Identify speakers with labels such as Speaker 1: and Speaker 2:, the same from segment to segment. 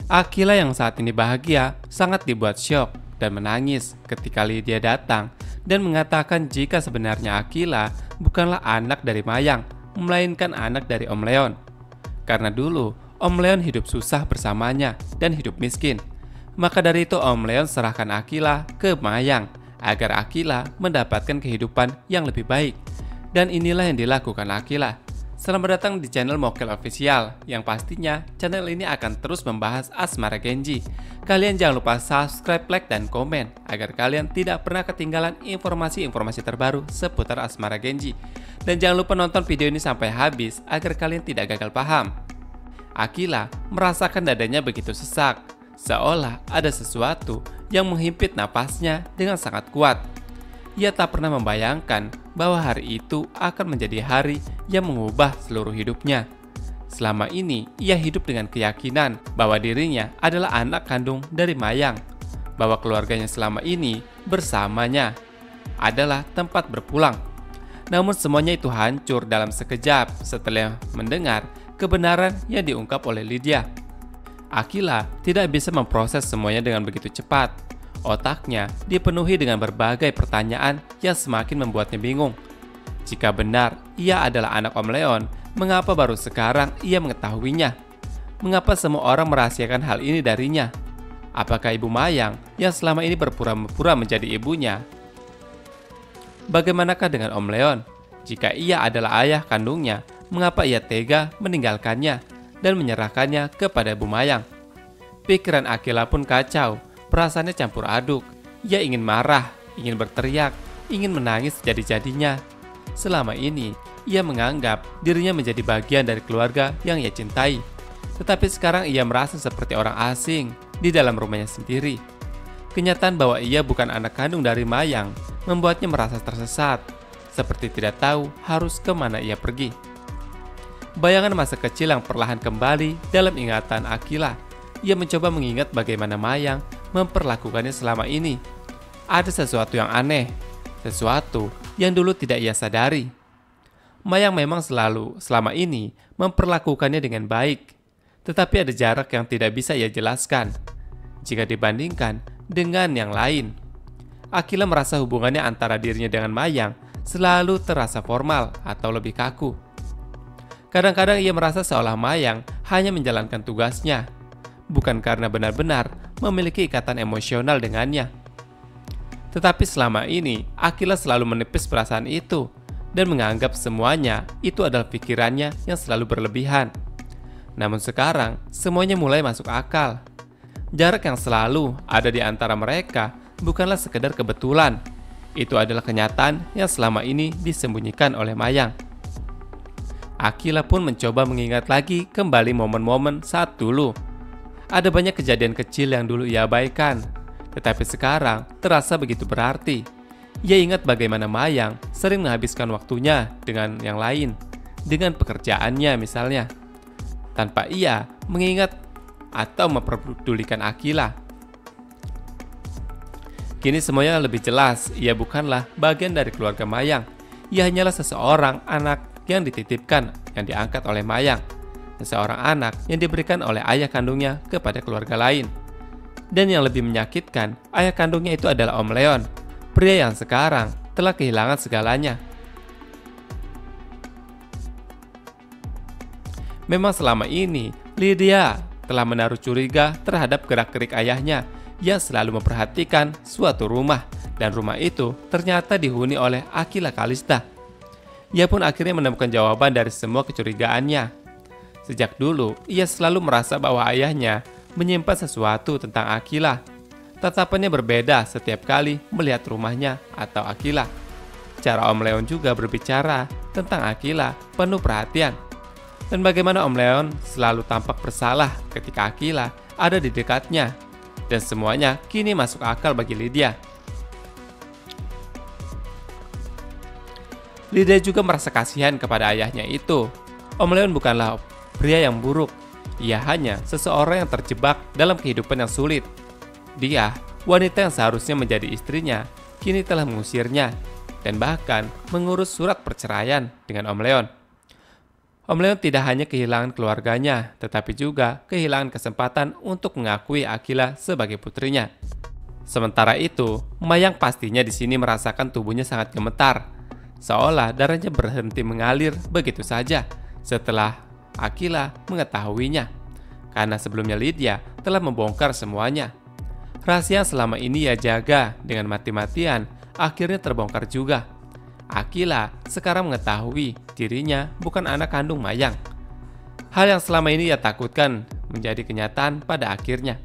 Speaker 1: Akila yang saat ini bahagia sangat dibuat syok dan menangis ketika Lydia datang dan mengatakan jika sebenarnya Akila bukanlah anak dari Mayang, melainkan anak dari Om Leon. Karena dulu Om Leon hidup susah bersamanya dan hidup miskin. Maka dari itu Om Leon serahkan Akila ke Mayang agar Akila mendapatkan kehidupan yang lebih baik. Dan inilah yang dilakukan Akila. Selamat datang di channel Mokel Official, yang pastinya channel ini akan terus membahas Asmara Genji. Kalian jangan lupa subscribe, like, dan komen agar kalian tidak pernah ketinggalan informasi-informasi terbaru seputar Asmara Genji. Dan jangan lupa nonton video ini sampai habis agar kalian tidak gagal paham. Akila merasakan dadanya begitu sesak, seolah ada sesuatu yang menghimpit napasnya dengan sangat kuat. Ia tak pernah membayangkan bahwa hari itu akan menjadi hari yang mengubah seluruh hidupnya. Selama ini, ia hidup dengan keyakinan bahwa dirinya adalah anak kandung dari Mayang, bahwa keluarganya selama ini bersamanya adalah tempat berpulang. Namun semuanya itu hancur dalam sekejap setelah mendengar kebenaran yang diungkap oleh Lydia. Akila tidak bisa memproses semuanya dengan begitu cepat. Otaknya dipenuhi dengan berbagai pertanyaan yang semakin membuatnya bingung. Jika benar ia adalah anak Om Leon, mengapa baru sekarang ia mengetahuinya? Mengapa semua orang merahasiakan hal ini darinya? Apakah Ibu Mayang yang selama ini berpura-pura menjadi ibunya? Bagaimanakah dengan Om Leon? Jika ia adalah ayah kandungnya, mengapa ia tega meninggalkannya dan menyerahkannya kepada Ibu Mayang? Pikiran Akila pun kacau. Perasaannya campur aduk. Ia ingin marah, ingin berteriak, ingin menangis jadi-jadinya. Selama ini, ia menganggap dirinya menjadi bagian dari keluarga yang ia cintai. Tetapi sekarang ia merasa seperti orang asing di dalam rumahnya sendiri. Kenyataan bahwa ia bukan anak kandung dari Mayang membuatnya merasa tersesat, seperti tidak tahu harus kemana ia pergi. Bayangan masa kecil yang perlahan kembali dalam ingatan Akila. Ia mencoba mengingat bagaimana Mayang memperlakukannya selama ini. Ada sesuatu yang aneh, sesuatu yang dulu tidak ia sadari. Mayang memang selama ini memperlakukannya dengan baik, tetapi ada jarak yang tidak bisa ia jelaskan jika dibandingkan dengan yang lain. Akila merasa hubungannya antara dirinya dengan Mayang selalu terasa formal atau lebih kaku. Kadang-kadang ia merasa seolah Mayang hanya menjalankan tugasnya, bukan karena benar-benar memiliki ikatan emosional dengannya. Tetapi selama ini, Akila selalu menepis perasaan itu dan menganggap semuanya itu adalah pikirannya yang selalu berlebihan. Namun sekarang, semuanya mulai masuk akal. Jarak yang selalu ada di antara mereka bukanlah sekedar kebetulan. Itu adalah kenyataan yang selama ini disembunyikan oleh Mayang. Akila pun mencoba mengingat lagi kembali momen-momen saat dulu. Ada banyak kejadian kecil yang dulu ia abaikan, tetapi sekarang terasa begitu berarti. Ia ingat bagaimana Mayang sering menghabiskan waktunya dengan yang lain, dengan pekerjaannya misalnya, tanpa ia mengingat atau memperdulikan Akila. Kini semuanya lebih jelas, ia bukanlah bagian dari keluarga Mayang. Ia hanyalah seseorang anak yang dititipkan, yang diangkat oleh Mayang. Seorang anak yang diberikan oleh ayah kandungnya kepada keluarga lain. Dan yang lebih menyakitkan, ayah kandungnya itu adalah Om Leon, pria yang sekarang telah kehilangan segalanya. Memang selama ini, Lydia telah menaruh curiga terhadap gerak-gerik ayahnya yang selalu memperhatikan suatu rumah, dan rumah itu ternyata dihuni oleh Akila Kalista. Ia pun akhirnya menemukan jawaban dari semua kecurigaannya. Sejak dulu, ia selalu merasa bahwa ayahnya menyimpan sesuatu tentang Akila. Tatapannya berbeda setiap kali melihat rumahnya atau Akila. Cara Om Leon juga berbicara tentang Akila penuh perhatian. Dan bagaimana Om Leon selalu tampak bersalah ketika Akila ada di dekatnya. Dan semuanya kini masuk akal bagi Lydia. Lydia juga merasa kasihan kepada ayahnya itu. Om Leon bukanlah pria yang buruk. Ia hanya seseorang yang terjebak dalam kehidupan yang sulit. Dia, wanita yang seharusnya menjadi istrinya, kini telah mengusirnya dan bahkan mengurus surat perceraian dengan Om Leon. Om Leon tidak hanya kehilangan keluarganya, tetapi juga kehilangan kesempatan untuk mengakui Akila sebagai putrinya. Sementara itu, Mayang pastinya di sini merasakan tubuhnya sangat gemetar, seolah darahnya berhenti mengalir begitu saja setelah Akila mengetahuinya. Karena sebelumnya Lydia telah membongkar semuanya. Rahasia yang selama ini ia jaga dengan mati-matian akhirnya terbongkar juga. Akila sekarang mengetahui dirinya bukan anak kandung Mayang. Hal yang selama ini ia takutkan menjadi kenyataan pada akhirnya.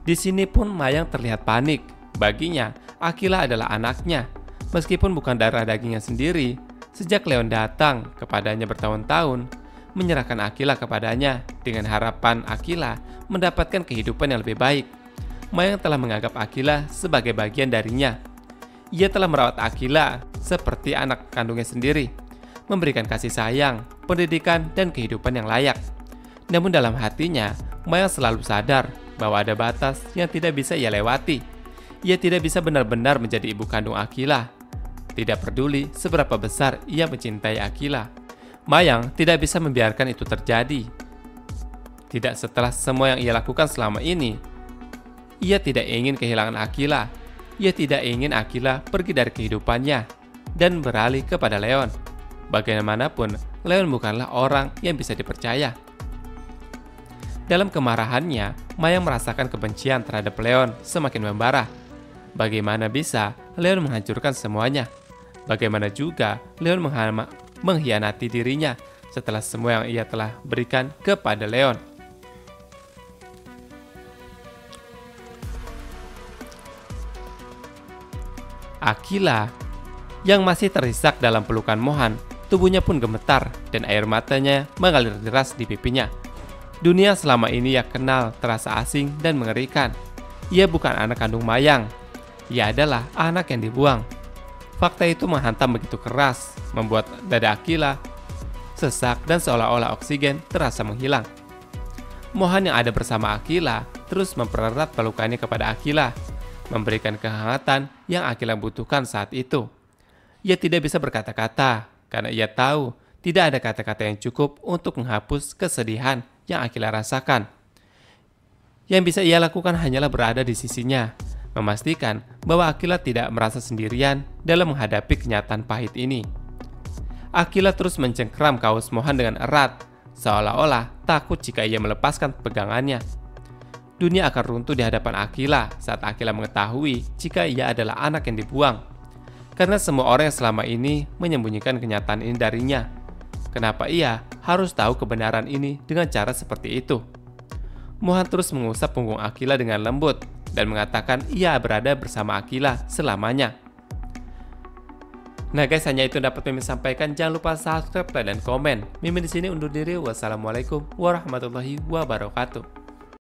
Speaker 1: Di sini pun Mayang terlihat panik. Baginya, Akila adalah anaknya. Meskipun bukan darah dagingnya sendiri, sejak Leon datang kepadanya bertahun-tahun, menyerahkan Akila kepadanya dengan harapan Akila mendapatkan kehidupan yang lebih baik. Mayang telah menganggap Akila sebagai bagian darinya. Ia telah merawat Akila seperti anak kandungnya sendiri, memberikan kasih sayang, pendidikan, dan kehidupan yang layak. Namun dalam hatinya, Mayang selalu sadar bahwa ada batas yang tidak bisa ia lewati. Ia tidak bisa benar-benar menjadi ibu kandung Akila. Tidak peduli seberapa besar ia mencintai Akila. Mayang tidak bisa membiarkan itu terjadi. Tidak setelah semua yang ia lakukan selama ini. Ia tidak ingin kehilangan Akila. Ia tidak ingin Akila pergi dari kehidupannya dan beralih kepada Leon. Bagaimanapun, Leon bukanlah orang yang bisa dipercaya. Dalam kemarahannya, Mayang merasakan kebencian terhadap Leon semakin membara. Bagaimana bisa Leon menghancurkan semuanya? Bagaimana juga Leon mengkhianati dirinya setelah semua yang ia telah berikan kepada Leon? Akila yang masih terisak dalam pelukan Mohan, tubuhnya pun gemetar dan air matanya mengalir deras di pipinya. Dunia selama ini ia kenal terasa asing dan mengerikan. Ia bukan anak kandung Mayang. Ia adalah anak yang dibuang. Fakta itu menghantam begitu keras, membuat dada Akila sesak dan seolah-olah oksigen terasa menghilang. Mohan yang ada bersama Akila terus mempererat pelukannya kepada Akila, memberikan kehangatan yang Akila butuhkan saat itu. Ia tidak bisa berkata-kata karena ia tahu tidak ada kata-kata yang cukup untuk menghapus kesedihan yang Akila rasakan. Yang bisa ia lakukan hanyalah berada di sisinya, memastikan bahwa Akila tidak merasa sendirian dalam menghadapi kenyataan pahit ini. Akila terus mencengkram kaus Mohan dengan erat, seolah-olah takut jika ia melepaskan pegangannya. Dunia akan runtuh di hadapan Akila saat Akila mengetahui jika ia adalah anak yang dibuang. Karena semua orang yang selama ini menyembunyikan kenyataan ini darinya. Kenapa ia harus tahu kebenaran ini dengan cara seperti itu? Mohan terus mengusap punggung Akila dengan lembut dan mengatakan ia berada bersama Akila selamanya. Nah guys, hanya itu dapat Mimin sampaikan. Jangan lupa subscribe, like, dan komen. Mimin di sini undur diri. Wassalamualaikum warahmatullahi wabarakatuh.